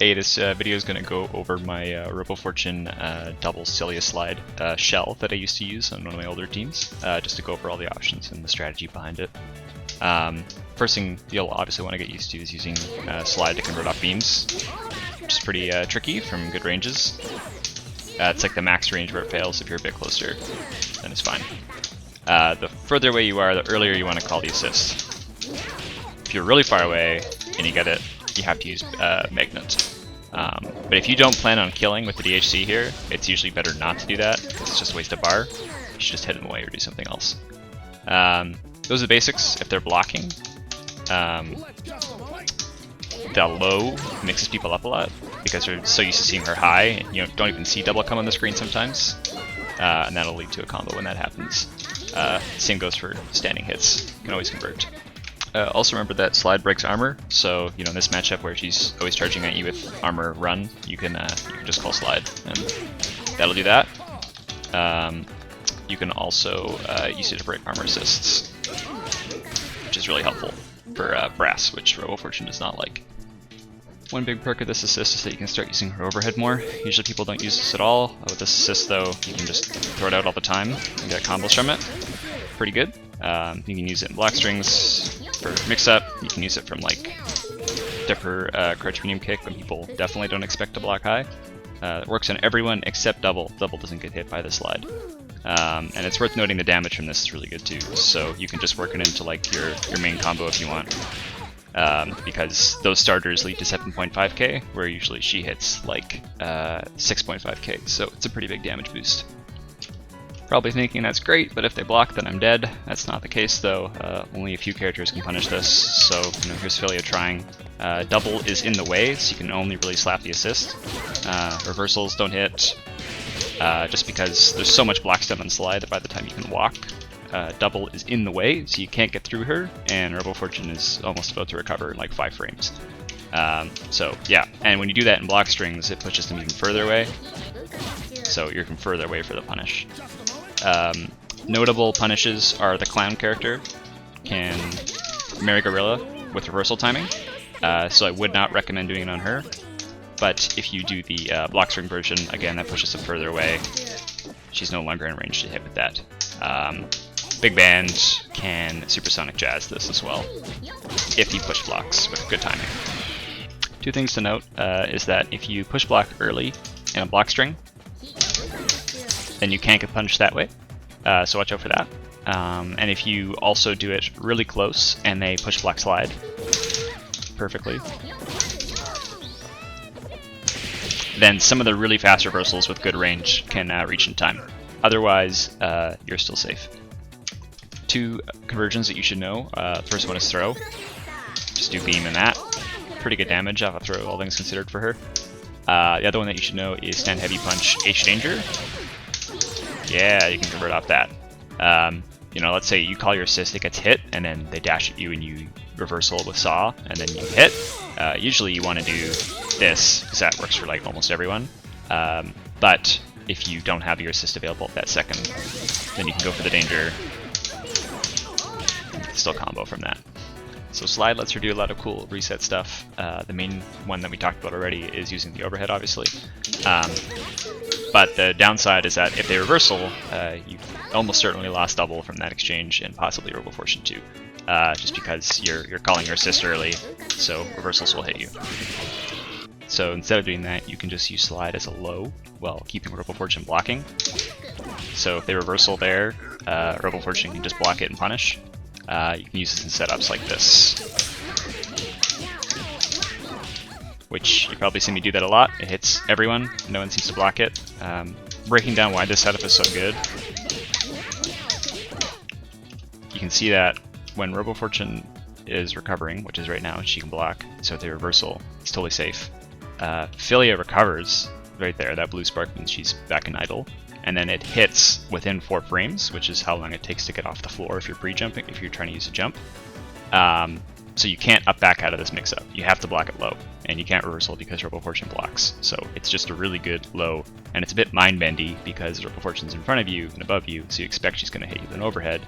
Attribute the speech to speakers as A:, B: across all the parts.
A: Hey, this video is going to go over my Robo-Fortune double Cilia Slide shell that I used to use on one of my older teams, just to go over all the options and the strategy behind it. First thing you'll obviously want to get used to is using Slide to convert off beams, which is pretty tricky from good ranges. It's like the max range where it fails. If you're a bit closer, then it's fine. The further away you are, the earlier you want to call the assist. If you're really far away and you get it, you have to use Magnet. But if you don't plan on killing with the DHC here, it's usually better not to do that, because it's just a waste of bar. You should just hit them away or do something else. Those are the basics. If they're blocking, the low mixes people up a lot, because they're so used to seeing her high, and you don't even see double come on the screen sometimes, and that'll lead to a combo when that happens. Same goes for standing hits. You can always convert. Also remember that Slide breaks armor, so in this matchup where she's always charging at you with armor run, you can just call Slide, and that'll do that. You can also use it to break armor assists, which is really helpful for Brass, which Robo-Fortune does not like. One big perk of this assist is that you can start using her overhead more. Usually people don't use this at all. With this assist though, you can just throw it out all the time and get combos from it. Pretty good. You can use it in block strings for mix-up. You can use it from like Dipper crouch medium kick when people definitely don't expect to block high. It works on everyone except double. Double doesn't get hit by the Slide. And it's worth noting the damage from this is really good too. So you can just work it into like your main combo if you want. Because those starters lead to 7.5k, where usually she hits like 6.5k, so it's a pretty big damage boost. Probably thinking that's great, but if they block then I'm dead. That's not the case though. Only a few characters can punish this, so here's Cilia trying. Double is in the way, so you can only really slap the assist. Reversals don't hit, just because there's so much block stun on Slide that by the time you can walk, double is in the way, so you can't get through her, and Robo-Fortune is almost about to recover in like 5 frames. So yeah, and when you do that in block strings, it pushes them even further away, so you're even further away for the punish. Notable punishes are the Clown character can Mary Gorilla with reversal timing, so I would not recommend doing it on her, but if you do the block string version, again that pushes them further away. She's no longer in range to hit with that. Big Band can Supersonic Jazz this as well, if you push blocks with good timing. Two things to note is that if you push block early in a block string, then you can't get punished that way, so watch out for that. And if you also do it really close and they push block Slide perfectly, then some of the really fast reversals with good range can reach in time. Otherwise, you're still safe. 2 conversions that you should know. The first one is throw. Just do beam and that. Pretty good damage off a throw, all things considered for her. The other one that you should know is stand heavy punch H danger. Yeah, you can convert off that. Let's say you call your assist, it gets hit, and then they dash at you and you reversal with saw, and then you hit. Usually you want to do this, because that works for like almost everyone. But if you don't have your assist available at that second, then you can go for the danger. And you can still combo from that. So Slide lets her do a lot of cool reset stuff. The main one that we talked about already is using the overhead, obviously. But the downside is that if they reversal, you've almost certainly lost double from that exchange, and possibly Robo-Fortune too. Just because you're calling your assist early, so reversals will hit you. So instead of doing that, you can just use Slide as a low while keeping Robo-Fortune blocking. So if they reversal there, Robo-Fortune can just block it and punish. You can use this in setups like this, which you probably see me do that a lot. It hits everyone, no one seems to block it. Breaking down why this setup is so good, you can see that when Robo-Fortune is recovering, which is right now, she can block, so if they reversal, it's totally safe. Cilia recovers right there, that blue spark means she's back in idle, and then it hits within 4 frames, which is how long it takes to get off the floor if you're pre-jumping, if you're trying to use a jump. So you can't up back out of this mix-up. You have to block it low, and you can't reversal because Robo-Fortune blocks. So it's just a really good low, and it's a bit mind-bendy because Robo-Fortune's in front of you and above you, so you expect she's going to hit you with an overhead.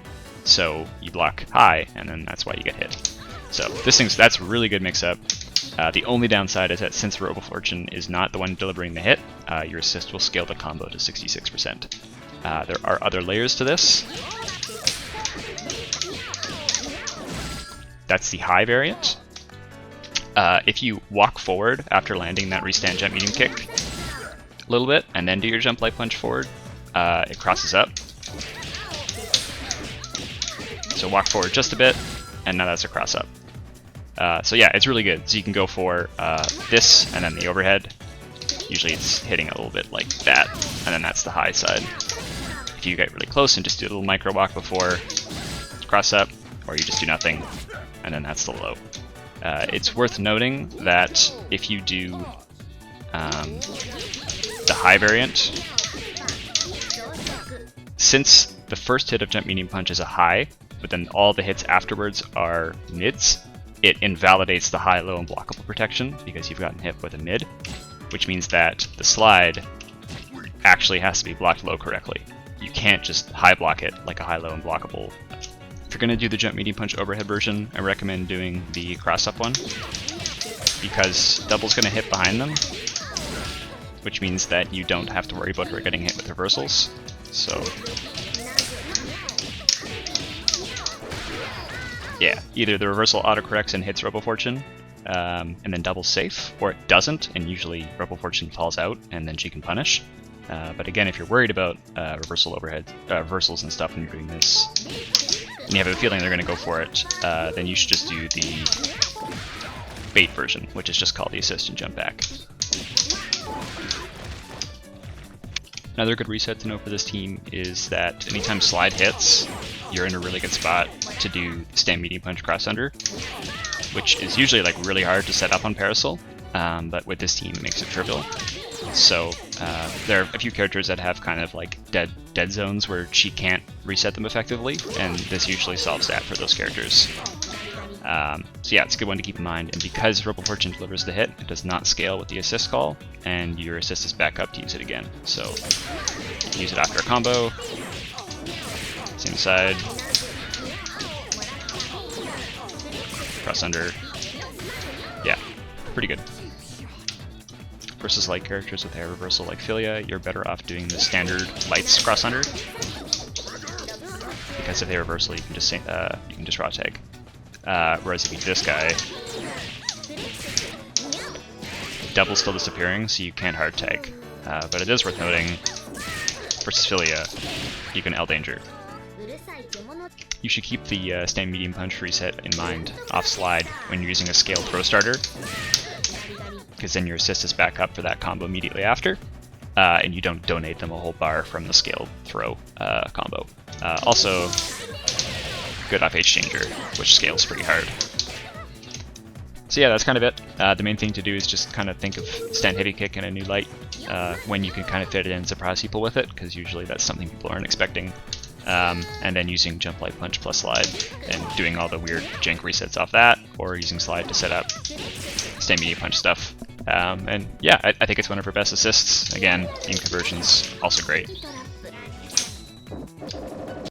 A: So you block high, and then that's why you get hit. So that's a really good mix-up. The only downside is that since Robo-Fortune is not the one delivering the hit, your assist will scale the combo to 66%. There are other layers to this. That's the high variant. If you walk forward after landing that restand jump medium kick a little bit, and then do your jump light punch forward, it crosses up. So walk forward just a bit, and now that's a cross up. So yeah, it's really good. So you can go for this, and then the overhead. Usually it's hitting a little bit like that, and then that's the high side. If you get really close and just do a little micro walk before cross up, or you just do nothing, and then that's the low. It's worth noting that if you do the high variant, since the first hit of jump medium punch is a high, but then all the hits afterwards are mids, it invalidates the high, low, and blockable protection because you've gotten hit with a mid, which means that the slide actually has to be blocked low correctly. You can't just high block it like a high, low, and blockable. If you're going to do the jump medium punch overhead version, I recommend doing the cross up one, because double's going to hit behind them, which means that you don't have to worry about her getting hit with reversals. So yeah, either the reversal autocorrects and hits Robo-Fortune, and then double's safe, or it doesn't, and usually Robo-Fortune falls out, and then she can punish. But again, if you're worried about reversals and stuff when you're doing this, and you have a feeling they're going to go for it, then you should just do the bait version, which is just called the assist and jump back. Another good reset to know for this team is that anytime slide hits, you're in a really good spot to do stand medium punch cross under, which is usually like really hard to set up on Parasol, but with this team it makes it trivial. So there are a few characters that have kind of like dead zones where she can't reset them effectively, and this usually solves that for those characters. So yeah, it's a good one to keep in mind, and because Robo-Fortune delivers the hit, it does not scale with the assist call, and your assist is back up to use it again. So use it after a combo, same side, cross under, yeah, pretty good. Versus light characters with air reversal like Cilia, you're better off doing the standard lights cross under, because if they reversal, you can just raw tag. Whereas if you do this guy, double's still disappearing, so you can't hard tag. But it is worth noting, versus Cilia, you can L danger. You should keep the stand medium punch reset in mind off slide when you're using a scaled throw starter, because then your assist is back up for that combo immediately after, and you don't donate them a whole bar from the scaled throw combo. Also, good off H-Changer, which scales pretty hard. So yeah, that's kind of it. The main thing to do is just kind of think of stand heavy kick in a new light when you can kind of fit it in and surprise people with it, because usually that's something people aren't expecting. And then using jump light punch plus slide and doing all the weird jank resets off that, or using slide to set up stand medium punch stuff. And yeah, I think it's one of her best assists. Again, in conversions, also great.